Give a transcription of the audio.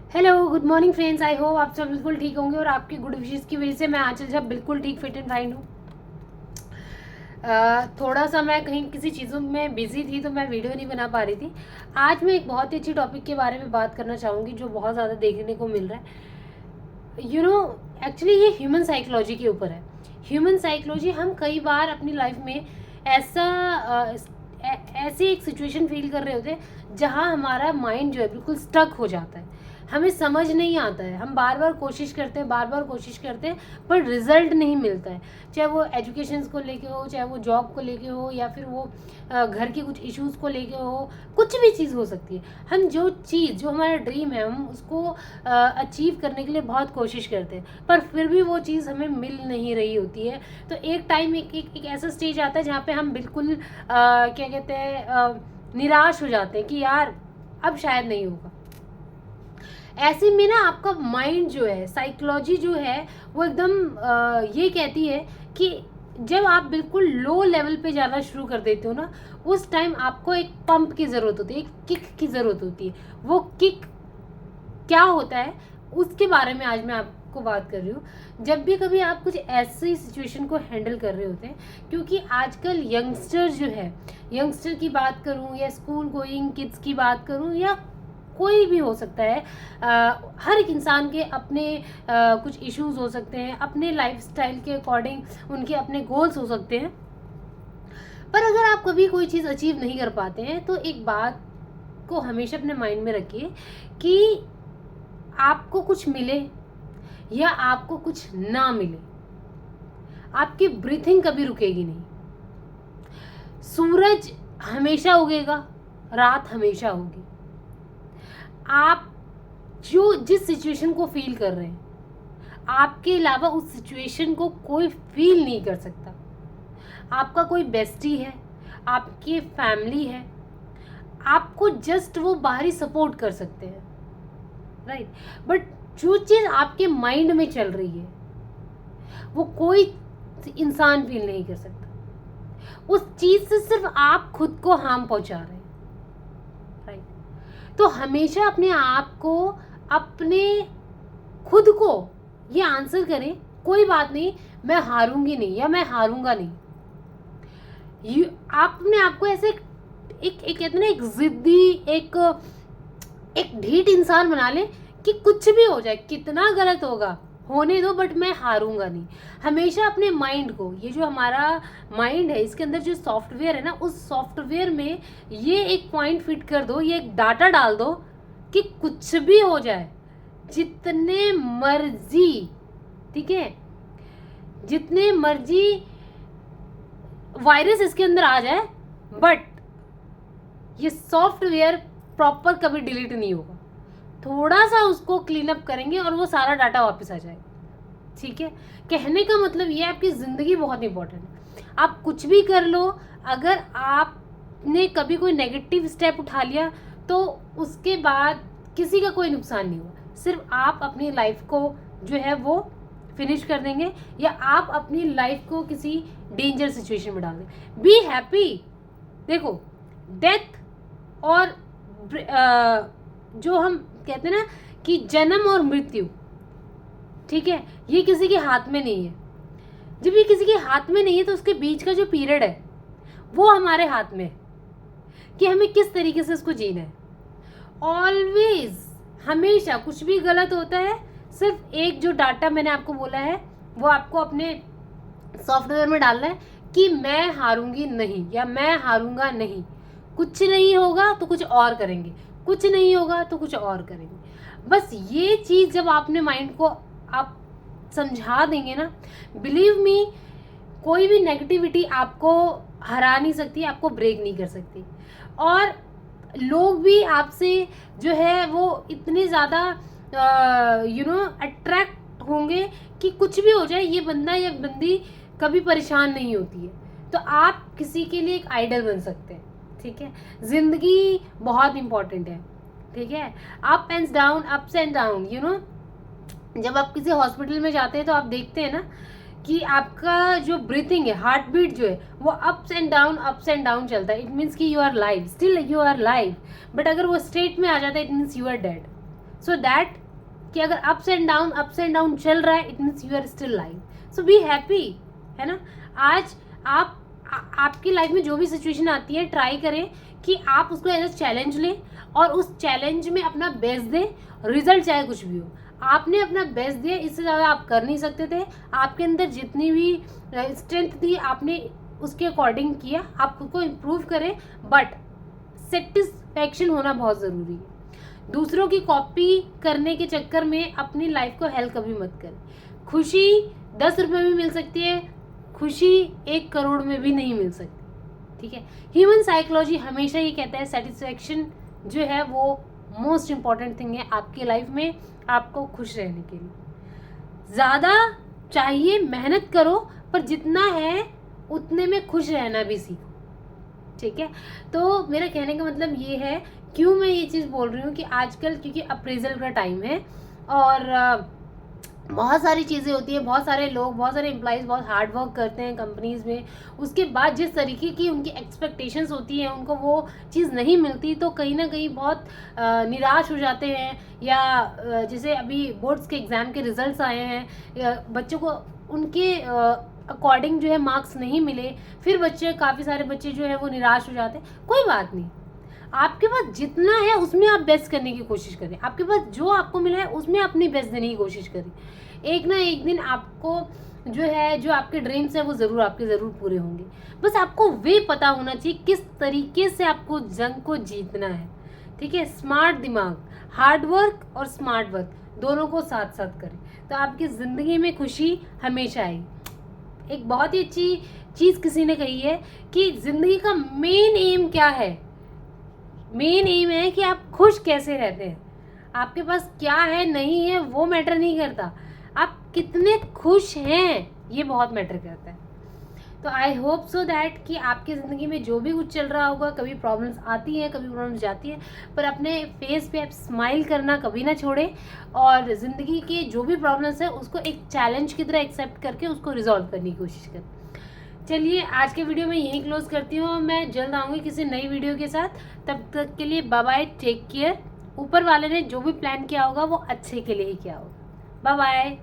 Hello good morning friends. I hope आप सब बिल्कुल ठीक होंगे और आपकी गुड विशेस की वजह से मैं आंचल जब बिल्कुल ठीक फिट एंड फाइन हूँ। थोड़ा सा मैं कहीं किसी चीज़ों में बिजी थी तो मैं वीडियो नहीं बना पा रही थी। आज मैं एक बहुत ही अच्छी टॉपिक के बारे में बात करना चाहूँगी जो बहुत ज़्यादा देखने को मिल रहा है। एक्चुअली ये ह्यूमन साइकोलॉजी के ऊपर है। ह्यूमन साइकोलॉजी, हम कई बार अपनी लाइफ में ऐसा ऐसी एक सिचुएशन फील कर रहे होते हैं जहाँ हमारा माइंड जो है बिल्कुल स्टक हो जाता है, हमें समझ नहीं आता है। हम बार बार कोशिश करते हैं, बार बार कोशिश करते हैं, पर रिजल्ट नहीं मिलता है। चाहे वो एजुकेशन को लेके हो, चाहे वो जॉब को लेके हो, या फिर वो घर के कुछ इश्यूज़ को लेके हो, कुछ भी चीज़ हो सकती है। हम जो हमारा ड्रीम है, हम उसको अचीव करने के लिए बहुत कोशिश करते हैं, पर फिर भी वो चीज़ हमें मिल नहीं रही होती है। तो एक टाइम एक ऐसा स्टेज आता है जहाँ पे हम बिल्कुल क्या कहते हैं, निराश हो जाते हैं कि यार अब शायद नहीं होगा। ऐसे में ना आपका माइंड जो है, साइकोलॉजी जो है, वो एकदम ये कहती है कि जब आप बिल्कुल लो लेवल पे जाना शुरू कर देते हो ना, उस टाइम आपको एक पंप की ज़रूरत होती है, एक किक की ज़रूरत होती है। वो किक क्या होता है उसके बारे में आज मैं आपको बात कर रही हूँ। जब भी कभी आप कुछ ऐसी सिचुएशन को हैंडल कर रहे होते हैं, क्योंकि आजकल यंगस्टर जो है, यंगस्टर की बात करूँ या स्कूल गोइंग किड्स की बात करूँ या कोई भी हो सकता है, हर एक इंसान के अपने कुछ इश्यूज हो सकते हैं, अपने लाइफस्टाइल के अकॉर्डिंग उनके अपने गोल्स हो सकते हैं। पर अगर आप कभी कोई चीज़ अचीव नहीं कर पाते हैं तो एक बात को हमेशा अपने माइंड में रखिए कि आपको कुछ मिले या आपको कुछ ना मिले, आपकी ब्रीथिंग कभी रुकेगी नहीं। सूरज हमेशा उगेगा, रात हमेशा होगी। आप जो जिस सिचुएशन को फील कर रहे हैं, आपके अलावा उस सिचुएशन को कोई फील नहीं कर सकता। आपका कोई बेस्टी है, आपकी फैमिली है, आपको जस्ट वो बाहरी सपोर्ट कर सकते हैं, राइट। बट जो चीज़ आपके माइंड में चल रही है वो कोई इंसान फील नहीं कर सकता। उस चीज़ से सिर्फ आप खुद को हार्म पहुंचा रहे हैं, राइट। तो हमेशा अपने आप को, अपने खुद को ये आंसर करें, कोई बात नहीं, मैं हारूंगी नहीं या मैं हारूंगा नहीं। आप अपने आप को ऐसे एक कहते हैं ना, एक जिद्दी, एक ढीठ इंसान बना ले कि कुछ भी हो जाए, कितना गलत होगा होने दो, बट मैं हारूंगा नहीं। हमेशा अपने माइंड को, ये जो हमारा माइंड है, इसके अंदर जो सॉफ्टवेयर है ना, उस सॉफ्टवेयर में ये एक पॉइंट फिट कर दो, ये एक डाटा डाल दो कि कुछ भी हो जाए, जितने मर्जी, ठीक है, जितने मर्जी वायरस इसके अंदर आ जाए, बट ये सॉफ्टवेयर प्रॉपर कभी डिलीट नहीं होगा। थोड़ा सा उसको क्लीन अप करेंगे और वो सारा डाटा वापस आ जाएगा, ठीक है। कहने का मतलब ये, आपकी ज़िंदगी बहुत इंपॉर्टेंट है। आप कुछ भी कर लो, अगर आपने कभी कोई नेगेटिव स्टेप उठा लिया तो उसके बाद किसी का कोई नुकसान नहीं हुआ, सिर्फ आप अपनी लाइफ को जो है वो फिनिश कर देंगे, या आप अपनी लाइफ को किसी डेंजर सिचुएशन में डाल देंगे। Be happy. देखो, डेथ और जो हम कहते हैं ना कि जन्म और मृत्यु, ठीक है, ये किसी के हाथ में नहीं है। जब ये किसी के हाथ में नहीं है तो उसके बीच का जो पीरियड है वो हमारे हाथ में है कि हमें किस तरीके से उसको जीना है। ऑलवेज, हमेशा कुछ भी गलत होता है, सिर्फ एक जो डाटा मैंने आपको बोला है वो आपको अपने सॉफ्टवेयर में डालना है कि मैं हारूंगी नहीं या मैं हारूंगा नहीं। कुछ नहीं होगा तो कुछ और करेंगे, कुछ नहीं होगा तो कुछ और करेंगे। बस ये चीज़ जब आपने माइंड को आप समझा देंगे ना, बिलीव मी, कोई भी नेगेटिविटी आपको हरा नहीं सकती, आपको ब्रेक नहीं कर सकती। और लोग भी आपसे जो है वो इतने ज़्यादा अट्रैक्ट होंगे कि कुछ भी हो जाए, ये बंदा या बंदी कभी परेशान नहीं होती है। तो आप किसी के लिए एक आइडल बन सकते हैं, ठीक है। ज़िंदगी बहुत इंपॉर्टेंट है, ठीक है। अप्स एंड डाउन, जब आप किसी हॉस्पिटल में जाते हैं तो आप देखते हैं ना कि आपका जो ब्रीथिंग है, हार्ट बीट जो है, वो अप्स एंड डाउन चलता है। इट मीन्स कि you are live, still you are live. But अगर वो स्टेट में आ जाता है, it means you are dead. So that कि अगर अप्स एंड डाउन चल रहा है, it means you are still live, so be happy, है ना। आज आपकी लाइफ में जो भी सिचुएशन आती है, ट्राई करें कि आप उसको एज ए चैलेंज लें और उस चैलेंज में अपना बेस्ट दें, रिजल्ट चाहे कुछ भी हो। आपने अपना बेस्ट दिया, इससे ज़्यादा आप कर नहीं सकते थे। आपके अंदर जितनी भी स्ट्रेंथ थी आपने उसके अकॉर्डिंग किया, आप खुद को इम्प्रूव करें, बट सेटिस्फैक्शन होना बहुत ज़रूरी है। दूसरों की कॉपी करने के चक्कर में अपनी लाइफ को हेल कभी मत करें। खुशी 10 रुपये में मिल सकती है, खुशी 1 करोड़ में भी नहीं मिल सकती, ठीक है। ह्यूमन साइकोलॉजी हमेशा ये कहता है सेटिस्फैक्शन जो है वो मोस्ट इम्पॉर्टेंट थिंग है आपकी लाइफ में, आपको खुश रहने के लिए। ज़्यादा चाहिए, मेहनत करो, पर जितना है उतने में खुश रहना भी सीखो, ठीक है। तो मेरा कहने का मतलब ये है, क्यों मैं ये चीज़ बोल रही हूँ कि आजकल क्योंकि अप्रेजल का टाइम है और बहुत सारी चीज़ें होती हैं, बहुत सारे लोग, बहुत सारे एम्प्लॉइज़ बहुत हार्ड वर्क करते हैं कंपनीज़ में, उसके बाद जिस तरीके की उनकी एक्सपेक्टेशंस होती हैं उनको वो चीज़ नहीं मिलती, तो कहीं ना कहीं बहुत निराश हो जाते हैं। या जैसे अभी बोर्ड्स के एग्ज़ाम के रिजल्ट्स आए हैं, बच्चों को उनके अकॉर्डिंग जो है मार्क्स नहीं मिले, फिर काफ़ी सारे बच्चे जो है वो निराश हो जाते हैं। कोई बात नहीं, आपके पास जितना है उसमें आप बेस्ट करने की कोशिश करें, आपके पास जो आपको मिला है उसमें अपनी बेस्ट देने की कोशिश करें। एक ना एक दिन आपको जो है, जो आपके ड्रीम्स है वो ज़रूर पूरे होंगे। बस आपको वे पता होना चाहिए किस तरीके से आपको जंग को जीतना है, ठीक है। स्मार्ट दिमाग, हार्ड वर्क और स्मार्ट वर्क दोनों को साथ साथ करें तो आपकी ज़िंदगी में खुशी हमेशा आएगी। एक बहुत ही अच्छी चीज़ किसी ने कही है कि ज़िंदगी का मेन एम क्या है, मेन एम है कि आप खुश कैसे रहते हैं। आपके पास क्या है नहीं है वो मैटर नहीं करता, आप कितने खुश हैं ये बहुत मैटर करता है। तो आई होप सो दैट कि आपकी ज़िंदगी में जो भी कुछ चल रहा होगा, कभी प्रॉब्लम्स आती हैं, कभी प्रॉब्लम्स जाती हैं, पर अपने फेस पे आप स्माइल करना कभी ना छोड़ें और ज़िंदगी के जो भी प्रॉब्लम्स है उसको एक चैलेंज की तरह एक्सेप्ट करके उसको रिजॉल्व करने की कोशिश करें। चलिए आज के वीडियो में यहीं क्लोज करती हूँ, मैं जल्द आऊँगी किसी नई वीडियो के साथ। तब तक के लिए बाय बाय, टेक केयर। ऊपर वाले ने जो भी प्लान किया होगा वो अच्छे के लिए ही किया होगा। Bye bye.